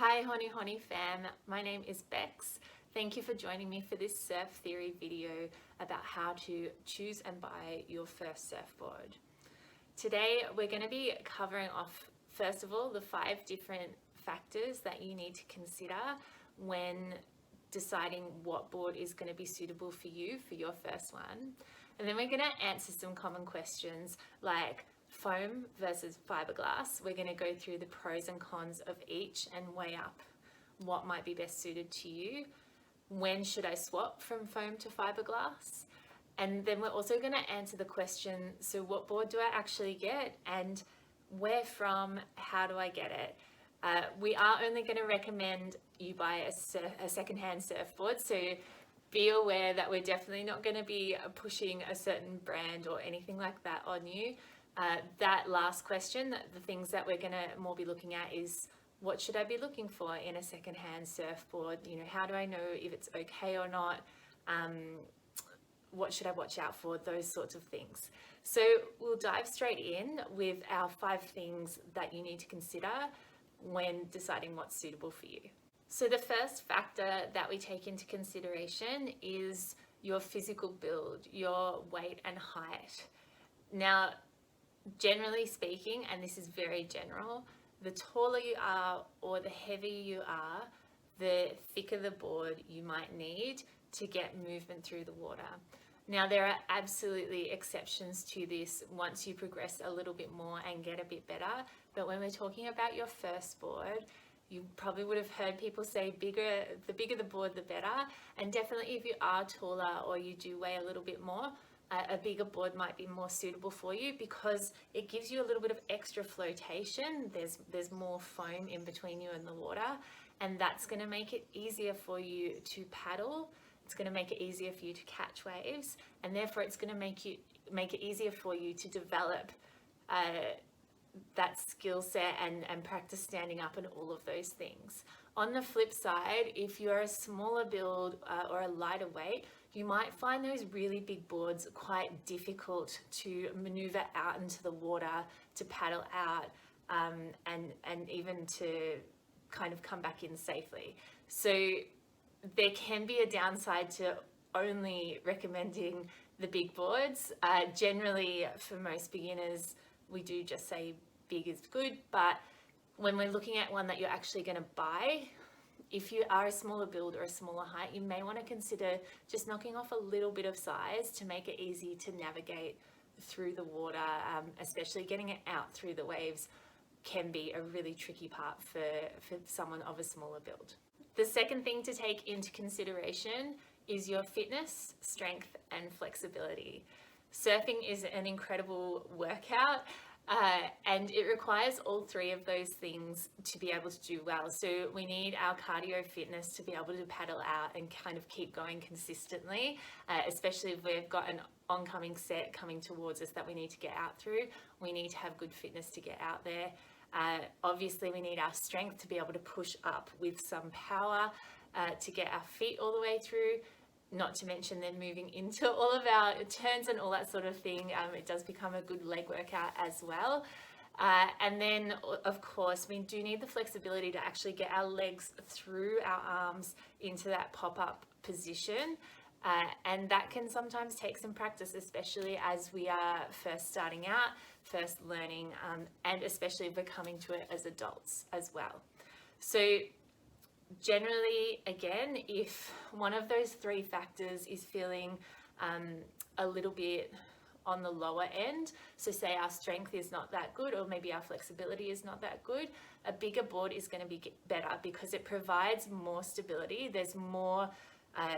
Hi Honey fam, my name is Bex. Thank you for joining me for this surf theory video about how to choose and buy your first surfboard. Today we're going to be covering off, first of all, the 5 different factors that you need to consider when deciding what board is going to be suitable for you for your first one. And then we're going to answer some common questions like foam versus fiberglass. We're going to go through the pros and cons of each and weigh up what might be best suited to you. When should I swap from foam to fiberglass? And then we're also going to answer the question, so what board do I actually get and where from, how do I get it? We are only going to recommend you buy a secondhand surfboard, so be aware that we're definitely not going to be pushing a certain brand or anything like that on you. That last question, the things that we're going to more be looking at is what should I be looking for in a secondhand surfboard? You know, how do I know if it's okay or not? What should I watch out for? Those sorts of things. So we'll dive straight in with our 5 things that you need to consider when deciding what's suitable for you. So the first factor that we take into consideration is your physical build, your weight and height. Now, generally speaking, and this is very general, the taller you are or the heavier you are, the thicker the board you might need to get movement through the water. Now, there are absolutely exceptions to this once you progress a little bit more and get a bit better, but when we're talking about your first board, you probably would have heard people say the bigger the board, the better. And definitely if you are taller or you do weigh a little bit more, a bigger board might be more suitable for you because it gives you a little bit of extra flotation. There's more foam in between you and the water, and that's going to make it easier for you to paddle. It's going to make it easier for you to catch waves, and therefore it's going to make it easier for you to develop that skill set and practice standing up and all of those things. On the flip side, if you're a smaller build or a lighter weight, you might find those really big boards quite difficult to maneuver out into the water, to paddle out, and even to kind of come back in safely. So there can be a downside to only recommending the big boards. Generally, for most beginners, we do just say big is good, but when we're looking at one that you're actually going to buy, if you are a smaller build or a smaller height, you may want to consider just knocking off a little bit of size to make it easy to navigate through the water, especially getting it out through the waves can be a really tricky part for someone of a smaller build. The second thing to take into consideration is your fitness, strength, and flexibility. Surfing is an incredible workout. And it requires all 3 of those things to be able to do well. So we need our cardio fitness to be able to paddle out and kind of keep going consistently, especially if we've got an oncoming set coming towards us that we need to get out through. We need to have good fitness to get out there. Obviously, we need our strength to be able to push up with some power to get our feet all the way through. Not to mention then moving into all of our turns and all that sort of thing. It does become a good leg workout as well. And then, of course, we do need the flexibility to actually get our legs through our arms into that pop-up position. And that can sometimes take some practice, especially as we are first starting out, first learning, and especially if we're coming to it as adults as well. So generally, again, if one of those 3 factors is feeling a little bit on the lower end, so say our strength is not that good or maybe our flexibility is not that good, a bigger board is going to be better because it provides more stability. There's more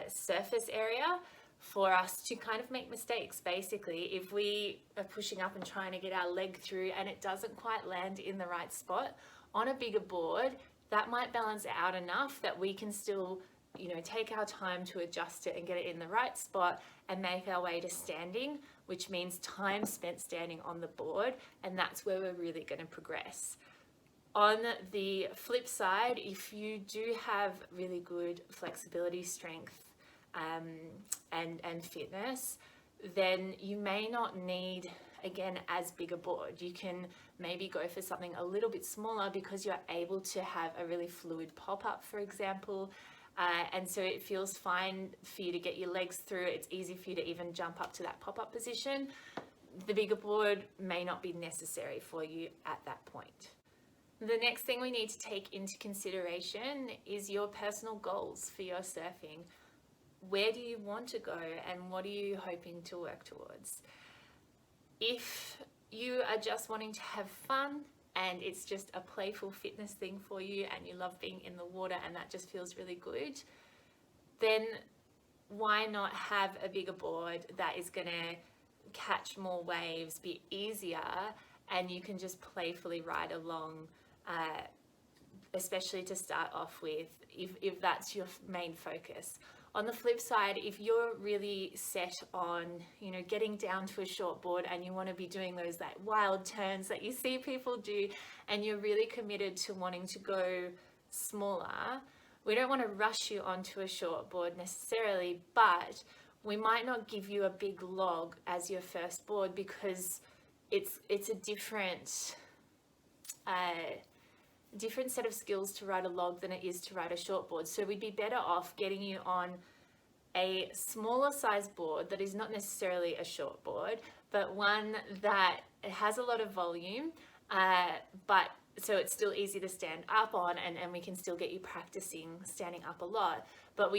surface area for us to kind of make mistakes. Basically, if we are pushing up and trying to get our leg through and it doesn't quite land in the right spot, on a bigger board, that might balance out enough that we can still, take our time to adjust it and get it in the right spot and make our way to standing, which means time spent standing on the board, and that's where we're really going to progress. On the flip side, if you do have really good flexibility, strength, and fitness, then you may not need, again, as big a board. You can maybe go for something a little bit smaller because you're able to have a really fluid pop-up, for example. And so it feels fine for you to get your legs through. It's easy for you to even jump up to that pop-up position. The bigger board may not be necessary for you at that point. The next thing we need to take into consideration is your personal goals for your surfing. Where do you want to go and what are you hoping to work towards? If you are just wanting to have fun and it's just a playful fitness thing for you and you love being in the water and that just feels really good, then why not have a bigger board that is going to catch more waves, be easier, and you can just playfully ride along, especially to start off with, if that's your main focus. On the flip side, if you're really set on, getting down to a short board and you want to be doing those like wild turns that you see people do, and you're really committed to wanting to go smaller, we don't want to rush you onto a short board necessarily, but we might not give you a big log as your first board because it's a different set of skills to ride a log than it is to ride a short board. So we'd be better off getting you on a smaller size board that is not necessarily a short board, but one that has a lot of volume, but so it's still easy to stand up on, and we can still get you practicing standing up a lot. But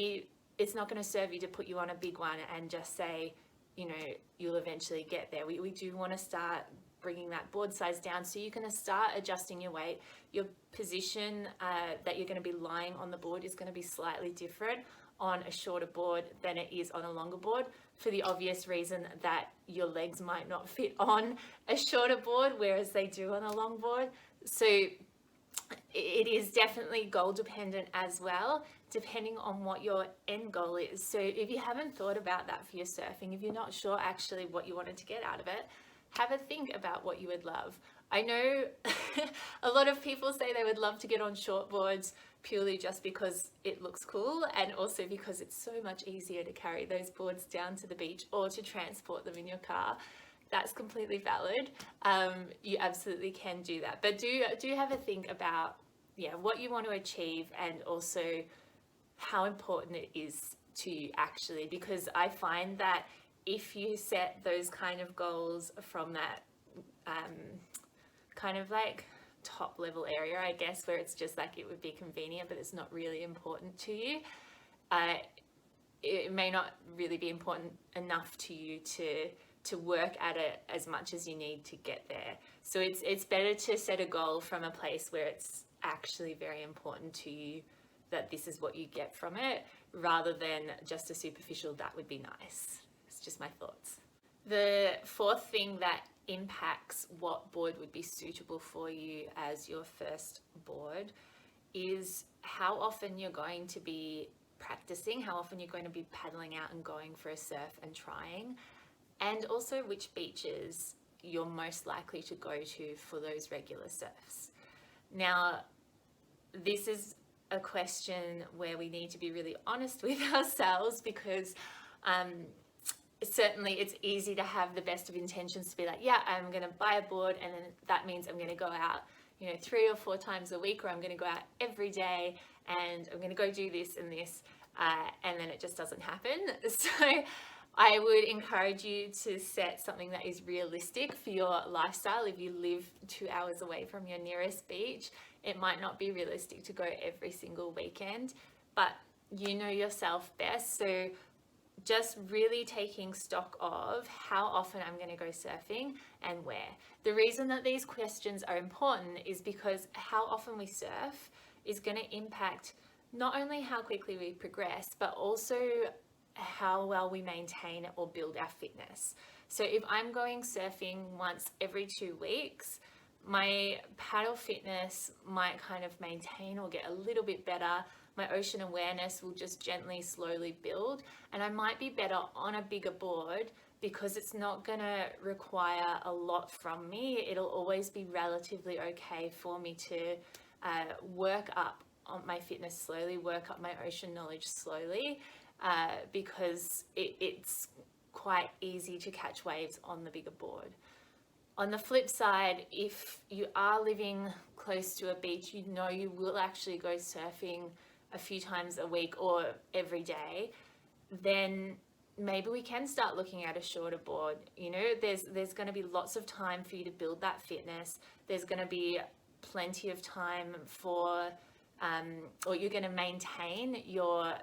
it's not going to serve you to put you on a big one and just say, you'll eventually get there. We do want to start bringing that board size down so you can start adjusting your weight. Your position that you're going to be lying on the board is going to be slightly different on a shorter board than it is on a longer board, for the obvious reason that your legs might not fit on a shorter board, whereas they do on a long board. So it is definitely goal dependent as well, depending on what your end goal is. So if you haven't thought about that for your surfing, if you're not sure actually what you wanted to get out of it, have a think about what you would love. I know a lot of people say they would love to get on short boards purely just because it looks cool, and also because it's so much easier to carry those boards down to the beach or to transport them in your car. That's completely valid. You absolutely can do that, but do have a think about what you want to achieve, and also how important it is to you actually, because I find that if you set those kind of goals from that kind of like top level area, I guess, where it's just like it would be convenient but it's not really important to you, it may not really be important enough to you to work at it as much as you need to get there. So it's better to set a goal from a place where it's actually very important to you that this is what you get from it, rather than just a superficial "that would be nice." It's just my thoughts. The fourth thing that impacts what board would be suitable for you as your first board is how often you're going to be practicing, how often you're going to be paddling out and going for a surf and trying, and also which beaches you're most likely to go to for those regular surfs. Now, this is a question where we need to be really honest with ourselves, because certainly it's easy to have the best of intentions to be like, yeah, I'm going to buy a board, and then that means I'm going to go out 3 or 4 times a week, or I'm going to go out every day and I'm going to go do this and this, and then it just doesn't happen. So I would encourage you to set something that is realistic for your lifestyle. If you live 2 hours away from your nearest beach, it might not be realistic to go every single weekend, but you know yourself best. So just really taking stock of how often I'm going to go surfing and where. The reason that these questions are important is because how often we surf is going to impact not only how quickly we progress, but also how well we maintain or build our fitness. So if I'm going surfing once every 2 weeks, my paddle fitness might kind of maintain or get a little bit better. My ocean awareness will just gently, slowly build, and I might be better on a bigger board because it's not going to require a lot from me. It'll always be relatively okay for me to work up on my fitness slowly, work up my ocean knowledge slowly, because it's quite easy to catch waves on the bigger board. On the flip side, if you are living close to a beach, you know you will actually go surfing a few times a week or every day, then maybe we can start looking at a shorter board. You know, there's going to be lots of time for you to build that fitness. There's going to be plenty of time for, or you're going to maintain your,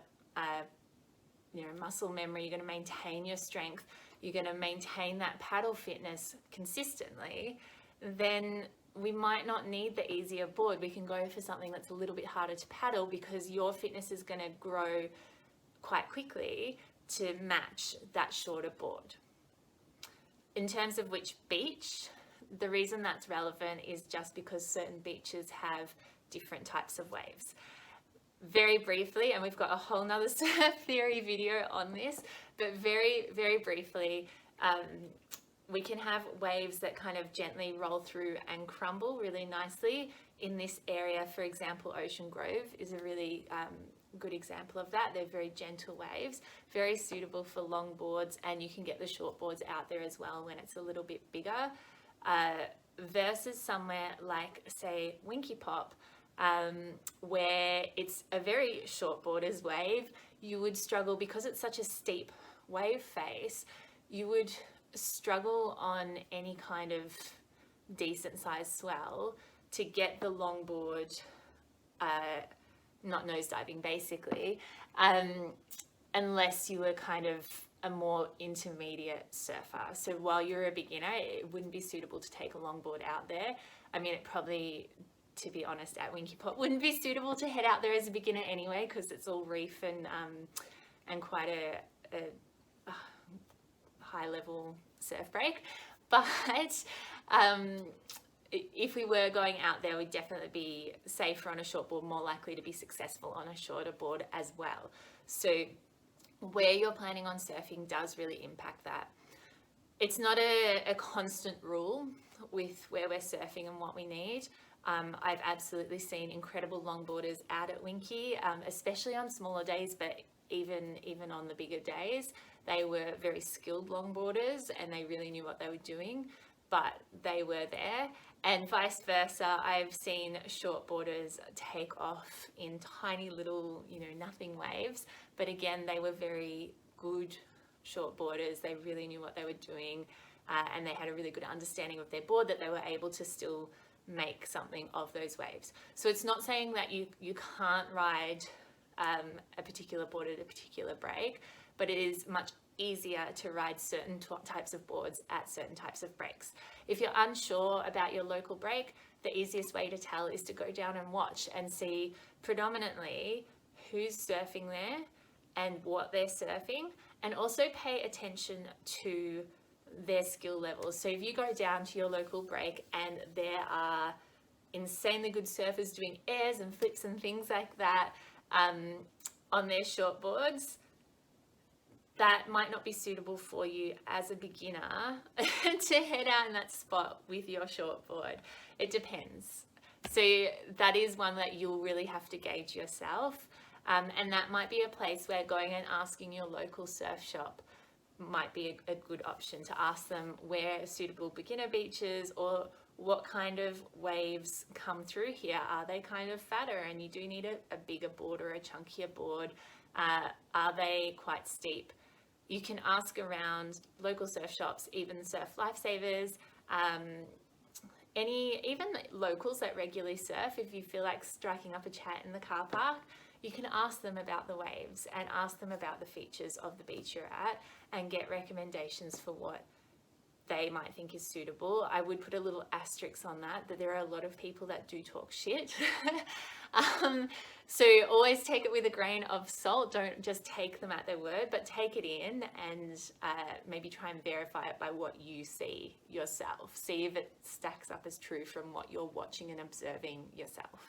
muscle memory. You're going to maintain your strength. You're going to maintain that paddle fitness consistently. Then we might not need the easier board. We can go for something that's a little bit harder to paddle because your fitness is going to grow quite quickly to match that shorter board. In terms of which beach, the reason that's relevant is just because certain beaches have different types of waves. Very briefly, and we've got a whole nother surf theory video on this, but very, very briefly, we can have waves that kind of gently roll through and crumble really nicely. In this area, for example, Ocean Grove is a really good example of that. They're very gentle waves, very suitable for long boards, and you can get the short boards out there as well when it's a little bit bigger, versus somewhere like, say, Winky Pop, where it's a very short boarders wave. You would struggle because it's such a steep wave face. You would struggle on any kind of decent sized swell to get the longboard not nosediving basically, unless you were kind of a more intermediate surfer. So while you're a beginner, it wouldn't be suitable to take a longboard out there. I mean, it probably, to be honest, at Winky Pot wouldn't be suitable to head out there as a beginner anyway, because it's all reef and quite a high level surf break. But if we were going out there, we'd definitely be safer on a short board, more likely to be successful on a shorter board as well. So where you're planning on surfing does really impact that. It's not a constant rule with where we're surfing and what we need. I've absolutely seen incredible longboarders out at Winky, especially on smaller days, but even on the bigger days. They were very skilled longboarders and they really knew what they were doing, but they were there. And vice versa, I've seen shortboarders take off in tiny little, nothing waves. But again, they were very good shortboarders. They really knew what they were doing, and they had a really good understanding of their board that they were able to still make something of those waves. So it's not saying that you can't ride a particular board at a particular break, but it is much easier to ride certain types of boards at certain types of breaks. If you're unsure about your local break, the easiest way to tell is to go down and watch and see predominantly who's surfing there and what they're surfing, and also pay attention to their skill levels. So if you go down to your local break and there are insanely good surfers doing airs and flips and things like that on their shortboards, that might not be suitable for you as a beginner to head out in that spot with your shortboard. It depends. So that is one that you'll really have to gauge yourself. And that might be a place where going and asking your local surf shop might be a good option, to ask them where suitable beginner beaches or what kind of waves come through here. Are they kind of fatter and you do need a bigger board or a chunkier board? Are they quite steep? You can ask around local surf shops, even Surf Lifesavers, even locals that regularly surf. If you feel like striking up a chat in the car park, you can ask them about the waves and ask them about the features of the beach you're at and get recommendations for what they might think is suitable. I would put a little asterisk on that there are a lot of people that do talk shit. So always take it with a grain of salt. Don't just take them at their word, but take it in and maybe try and verify it by what you see yourself. See if it stacks up as true from what you're watching and observing yourself.